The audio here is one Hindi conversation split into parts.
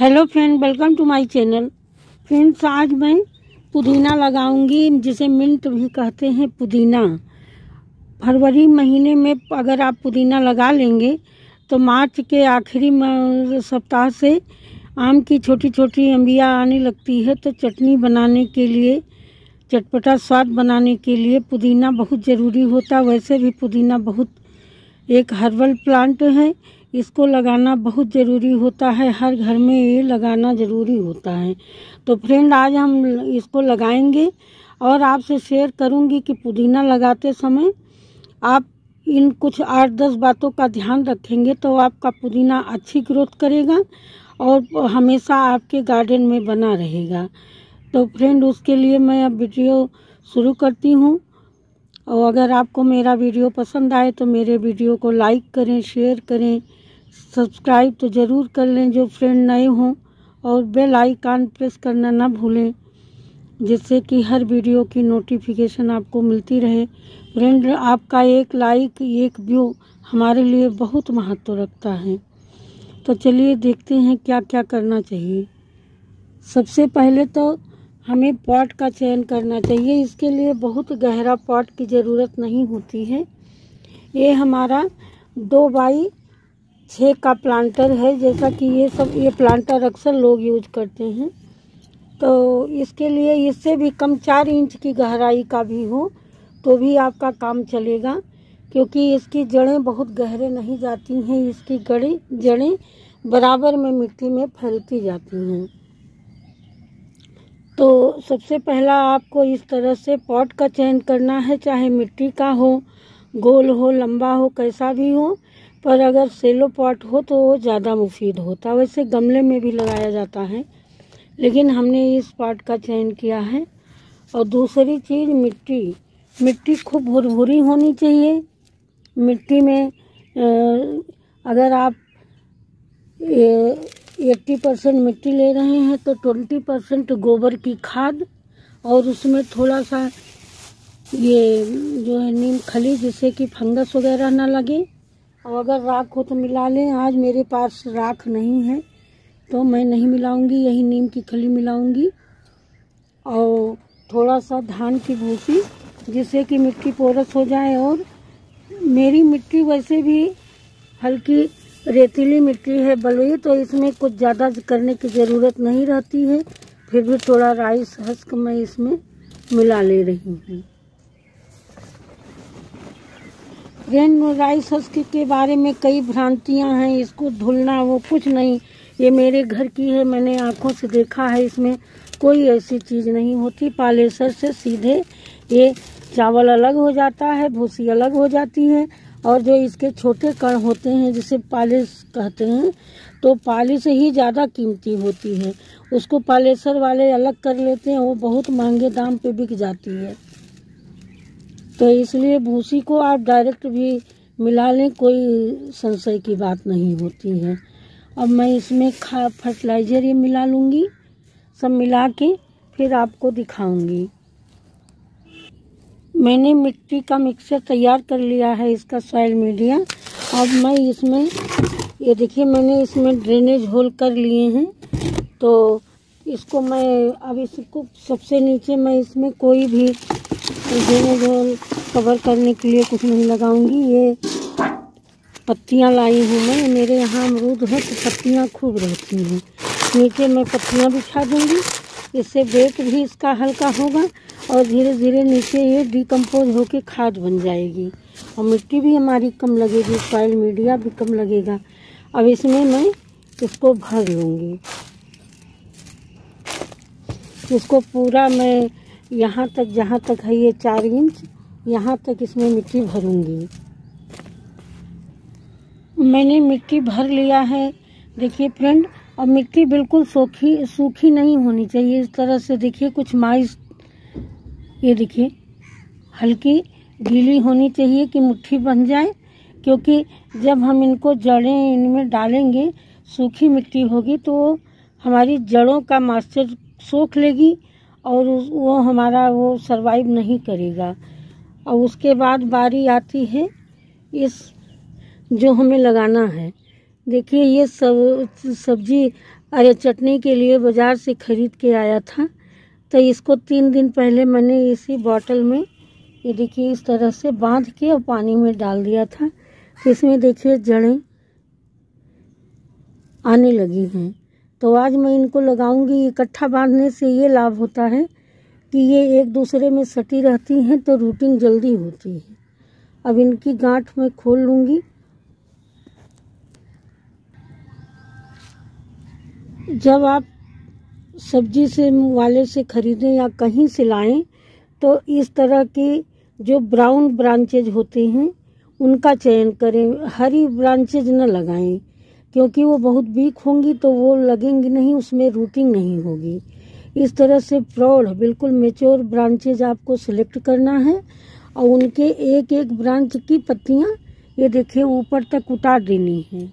Hello friend, welcome to my channel. Friends, आज मैं पुदीना लगाऊंगी, जिसे मिंट भी कहते हैं। पुदीना फरवरी महीने में अगर आप पुदीना लगा लेंगे तो मार्च के आखिरी सप्ताह से आम की छोटी छोटी अंबियाँ आने लगती है। तो चटनी बनाने के लिए, चटपटा स्वाद बनाने के लिए पुदीना बहुत ज़रूरी होता है। वैसे भी पुदीना बहुत एक हर्बल प्लांट है, इसको लगाना बहुत ज़रूरी होता है। हर घर में ये लगाना ज़रूरी होता है। तो फ्रेंड, आज हम इसको लगाएंगे और आपसे शेयर करूंगी कि पुदीना लगाते समय आप इन कुछ 8-10 बातों का ध्यान रखेंगे तो आपका पुदीना अच्छी ग्रोथ करेगा और हमेशा आपके गार्डन में बना रहेगा। तो फ्रेंड, उसके लिए मैं अब वीडियो शुरू करती हूँ। और अगर आपको मेरा वीडियो पसंद आए तो मेरे वीडियो को लाइक करें, शेयर करें, सब्सक्राइब तो ज़रूर कर लें जो फ्रेंड नए हों, और बेल आइकन प्रेस करना ना भूलें, जिससे कि हर वीडियो की नोटिफिकेशन आपको मिलती रहे। फ्रेंड, आपका एक लाइक, एक व्यू हमारे लिए बहुत महत्व रखता है। तो चलिए देखते हैं क्या क्या करना चाहिए। सबसे पहले तो हमें पॉट का चयन करना चाहिए। इसके लिए बहुत गहरा पॉट की ज़रूरत नहीं होती है। ये हमारा 2x6 का प्लांटर है, जैसा कि ये प्लांटर अक्सर लोग यूज करते हैं। तो इसके लिए इससे भी कम 4 इंच की गहराई का भी हो तो भी आपका काम चलेगा, क्योंकि इसकी जड़ें बहुत गहरे नहीं जाती हैं। इसकी जड़ें बराबर में मिट्टी में फैलती जाती हैं। तो सबसे पहला आपको इस तरह से पॉट का चयन करना है, चाहे मिट्टी का हो, गोल हो, लंबा हो, कैसा भी हो। पर अगर सेलो पॉट हो तो वो ज़्यादा मुफीद होता। वैसे गमले में भी लगाया जाता है, लेकिन हमने इस पॉट का चयन किया है। और दूसरी चीज़, मिट्टी खूब भुरभुरी होनी चाहिए। मिट्टी में अगर आप 80% मिट्टी ले रहे हैं तो 20% गोबर की खाद, और उसमें थोड़ा सा ये जो है नीम खली, जिससे कि फंगस वगैरह ना लगे। और अगर राख हो तो मिला लें। आज मेरे पास राख नहीं है तो मैं नहीं मिलाऊंगी, यही नीम की खली मिलाऊंगी। और थोड़ा सा धान की भूसी, जिससे कि मिट्टी पोरस हो जाए। और मेरी मिट्टी वैसे भी हल्की रेतीली मिट्टी है, बलुई, तो इसमें कुछ ज़्यादा करने की ज़रूरत नहीं रहती है। फिर भी थोड़ा राइस हस्क मैं इसमें मिला ले रही हूँ। फ्रेंड, राइस हस्क के बारे में कई भ्रांतियाँ हैं। इसको धुलना वो कुछ नहीं, ये मेरे घर की है, मैंने आँखों से देखा है। इसमें कोई ऐसी चीज़ नहीं होती। पालेसर से सीधे ये चावल अलग हो जाता है, भूसी अलग हो जाती है, और जो इसके छोटे कण होते हैं जिसे पालिश कहते हैं, तो पालिश ही ज़्यादा कीमती होती है। उसको पालेसर वाले अलग कर लेते हैं, वो बहुत महंगे दाम पे बिक जाती है। तो इसलिए भूसी को आप डायरेक्ट भी मिला लें, कोई संशय की बात नहीं होती है। अब मैं इसमें फर्टिलाइज़र ये मिला लूँगी, सब मिला के फिर आपको दिखाऊंगी। मैंने मिट्टी का मिक्सचर तैयार कर लिया है, इसका सॉइल मीडिया। अब मैं इसमें, ये देखिए, मैंने इसमें ड्रेनेज होल कर लिए हैं। तो इसको मैं अब इसको सबसे नीचे मैं इसमें कोई भी ड्रेनेज होल कवर करने के लिए कुछ नहीं लगाऊंगी। ये पत्तियां लाई हूँ मैं, मेरे यहाँ अमरूद है तो पत्तियां खूब रहती हैं। नीचे मैं पत्तियां बिछा दूंगी, इससे वेट भी इसका हल्का होगा और धीरे धीरे नीचे ये डिकम्पोज होके खाद बन जाएगी और मिट्टी भी हमारी कम लगेगी, सॉइल मीडिया भी कम लगेगा। अब इसमें मैं इसको भर लूँगी। इसको पूरा मैं यहाँ तक, जहाँ तक है ये 4 इंच, यहाँ तक इसमें मिट्टी भरूँगी। मैंने मिट्टी भर लिया है। देखिए फ्रेंड, अब मिट्टी बिल्कुल सूखी नहीं होनी चाहिए। इस तरह से देखिए, कुछ माइस, ये देखिए, हल्की गीली होनी चाहिए कि मुट्ठी बन जाए, क्योंकि जब हम इनको जड़ें इनमें डालेंगे, सूखी मिट्टी होगी तो हमारी जड़ों का मॉइस्चर सोख लेगी और वो हमारा वो सरवाइव नहीं करेगा। और उसके बाद बारी आती है इस जो हमें लगाना है। देखिए, ये सब्जी अरे चटनी के लिए बाज़ार से ख़रीद के आया था, तो इसको 3 दिन पहले मैंने इसी बॉटल में ये देखिए इस तरह से बांध के और पानी में डाल दिया था। तो इसमें देखिए जड़ें आने लगी हैं। तो आज मैं इनको लगाऊंगी। इकट्ठा बांधने से ये लाभ होता है कि ये एक दूसरे में सटी रहती हैं, तो रूटिंग जल्दी होती है। अब इनकी गांठ मैं खोल लूँगी। जब आप सब्जी से वाले से ख़रीदें या कहीं से लाएं, तो इस तरह की जो ब्राउन ब्रांचेज होती हैं उनका चयन करें। हरी ब्रांचेज न लगाएं, क्योंकि वो बहुत वीक होंगी तो वो लगेंगी नहीं, उसमें रूटिंग नहीं होगी। इस तरह से प्रौढ़ बिल्कुल मैच्योर ब्रांचेज आपको सिलेक्ट करना है और उनके एक एक ब्रांच की पत्तियां ये देखिए ऊपर तक उतार देनी है।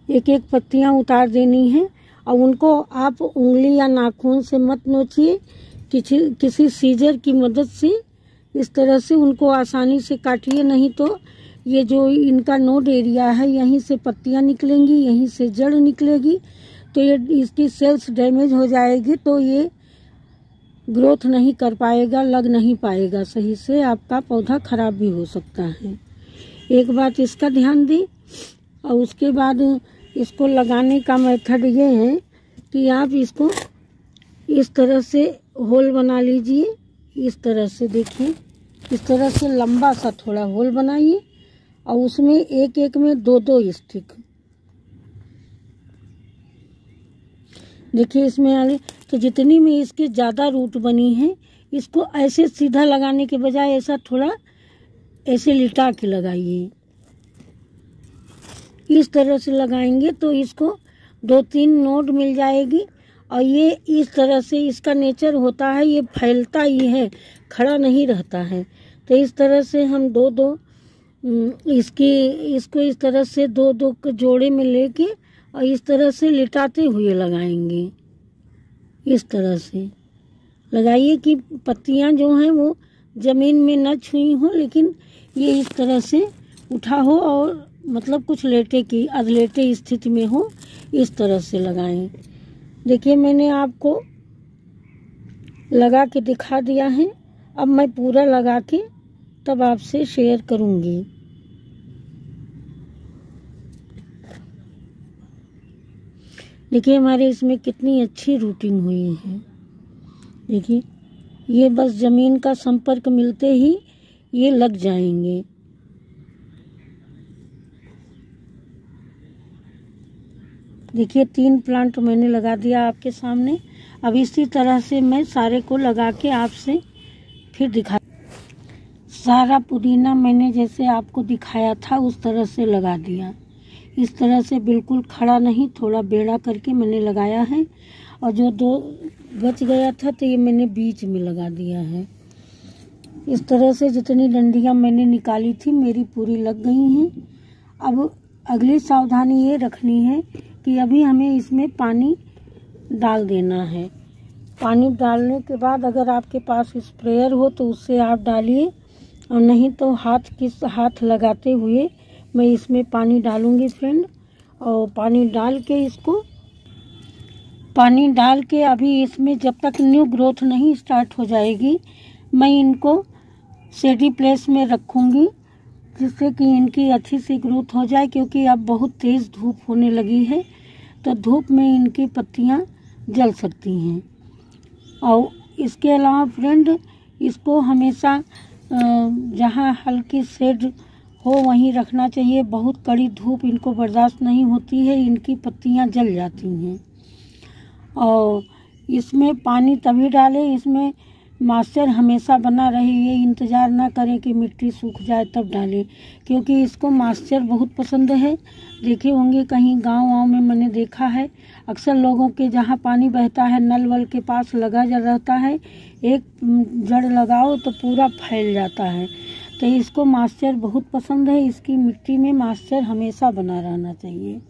एक एक पत्तियां उतार देनी है और उनको आप उंगली या नाखून से मत नोचिए, किसी सीजर की मदद से इस तरह से उनको आसानी से काटिए, नहीं तो ये जो इनका नोड एरिया है यहीं से पत्तियां निकलेंगी, यहीं से जड़ निकलेगी, तो ये इसकी सेल्स डैमेज हो जाएगी, तो ये ग्रोथ नहीं कर पाएगा, लग नहीं पाएगा सही से, आपका पौधा खराब भी हो सकता है। एक बात इसका ध्यान दें। और उसके बाद इसको लगाने का मेथड ये है कि आप इसको इस तरह से होल बना लीजिए। इस तरह से देखिए, इस तरह से लंबा सा थोड़ा होल बनाइए और उसमें एक एक में 2-2 स्टिक देखिए इसमें आने। तो जितनी में इसके ज़्यादा रूट बनी है, इसको ऐसे सीधा लगाने के बजाय ऐसा थोड़ा ऐसे लिटा के लगाइए। इस तरह से लगाएंगे तो इसको 2-3 नोड मिल जाएगी। और ये इस तरह से इसका नेचर होता है, ये फैलता ही है, खड़ा नहीं रहता है। तो इस तरह से हम 2-2 इसको इस तरह से 2-2 जोड़े में लेके और इस तरह से लिटाते हुए लगाएंगे। इस तरह से लगाइए कि पत्तियां जो हैं वो ज़मीन में न छुई हो, लेकिन ये इस तरह से उठा हो और मतलब कुछ लेटे की अधलेटे स्थिति में हो, इस तरह से लगाएं। देखिए मैंने आपको लगा के दिखा दिया है। अब मैं पूरा लगा के तब आपसे शेयर करूंगी। देखिए हमारे इसमें कितनी अच्छी रूटिंग हुई है। देखिए ये बस ज़मीन का संपर्क मिलते ही ये लग जाएंगे। देखिए 3 प्लांट मैंने लगा दिया आपके सामने। अब इसी तरह से मैं सारे को लगा के आपसे फिर दिखा। सारा पुदीना मैंने जैसे आपको दिखाया था उस तरह से लगा दिया। इस तरह से बिल्कुल खड़ा नहीं, थोड़ा बेड़ा करके मैंने लगाया है। और जो 2 बच गया था तो ये मैंने बीच में लगा दिया है। इस तरह से जितनी डंडियां मैंने निकाली थी मेरी पूरी लग गई हैं। अब अगली सावधानी ये रखनी है कि अभी हमें इसमें पानी डाल देना है। पानी डालने के बाद अगर आपके पास स्प्रेयर हो तो उससे आप डालिए, और नहीं तो हाथ लगाते हुए मैं इसमें पानी डालूंगी फ्रेंड। और पानी डाल के अभी इसमें जब तक न्यू ग्रोथ नहीं स्टार्ट हो जाएगी मैं इनको शेडी प्लेस में रखूंगी, जिससे कि इनकी अच्छी सी ग्रोथ हो जाए। क्योंकि अब बहुत तेज़ धूप होने लगी है, तो धूप में इनकी पत्तियां जल सकती हैं। और इसके अलावा फ्रेंड इसको हमेशा जहां हल्की शेड हो वहीं रखना चाहिए। बहुत कड़ी धूप इनको बर्दाश्त नहीं होती है, इनकी पत्तियां जल जाती हैं। और इसमें पानी तभी डालें, इसमें मॉइस्चर हमेशा बना रहे, ये इंतज़ार ना करें कि मिट्टी सूख जाए तब डालें, क्योंकि इसको मॉइस्चर बहुत पसंद है। देखे होंगे कहीं गांव में मैंने देखा है, अक्सर लोगों के जहां पानी बहता है नल वल के पास लगा रहता है, एक जड़ लगाओ तो पूरा फैल जाता है। तो इसको मॉइस्चर बहुत पसंद है, इसकी मिट्टी में मॉइस्चर हमेशा बना रहना चाहिए।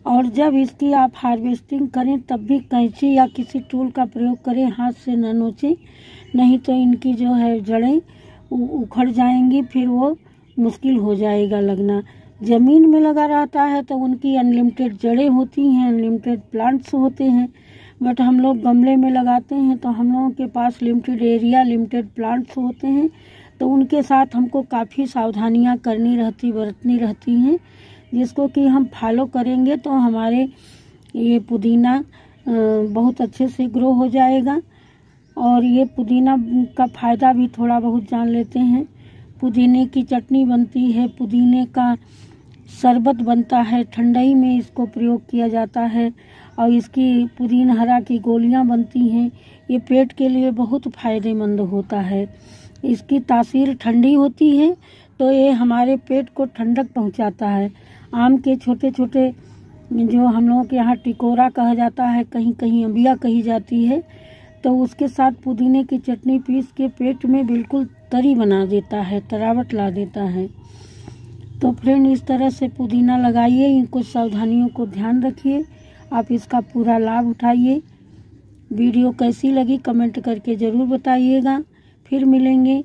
और जब इसकी आप हार्वेस्टिंग करें तब भी कैंची या किसी टूल का प्रयोग करें, हाथ से न नोचें, नहीं तो इनकी जो है जड़ें उखड़ जाएंगी, फिर वो मुश्किल हो जाएगा लगना। ज़मीन में लगा रहता है तो उनकी अनलिमिटेड जड़ें होती हैं, अनलिमिटेड प्लांट्स होते हैं। बट हम लोग गमले में लगाते हैं तो हम लोगों के पास लिमिटेड एरिया, लिमिटेड प्लांट्स होते हैं, तो उनके साथ हमको काफ़ी सावधानियां बरतनी रहती हैं, जिसको कि हम फॉलो करेंगे तो हमारे ये पुदीना बहुत अच्छे से ग्रो हो जाएगा। और ये पुदीना का फ़ायदा भी थोड़ा बहुत जान लेते हैं। पुदीने की चटनी बनती है, पुदीने का शरबत बनता है, ठंडाई में इसको प्रयोग किया जाता है। और इसकी पुदीना हरा की गोलियां बनती हैं। ये पेट के लिए बहुत फ़ायदेमंद होता है। इसकी तासीर ठंडी होती है तो ये हमारे पेट को ठंडक पहुंचाता है। आम के छोटे छोटे जो हम लोगों के यहाँ टिकोरा कहा जाता है, कहीं कहीं अम्बिया कही जाती है, तो उसके साथ पुदीने की चटनी पीस के पेट में बिल्कुल तरी बना देता है, तरावट ला देता है। तो फ्रेंड, इस तरह से पुदीना लगाइए, इन कुछ सावधानियों को ध्यान रखिए, आप इसका पूरा लाभ उठाइए। वीडियो कैसी लगी कमेंट करके ज़रूर बताइएगा। फिर मिलेंगे।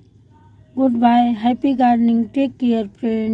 Goodbye, happy gardening, take care friend.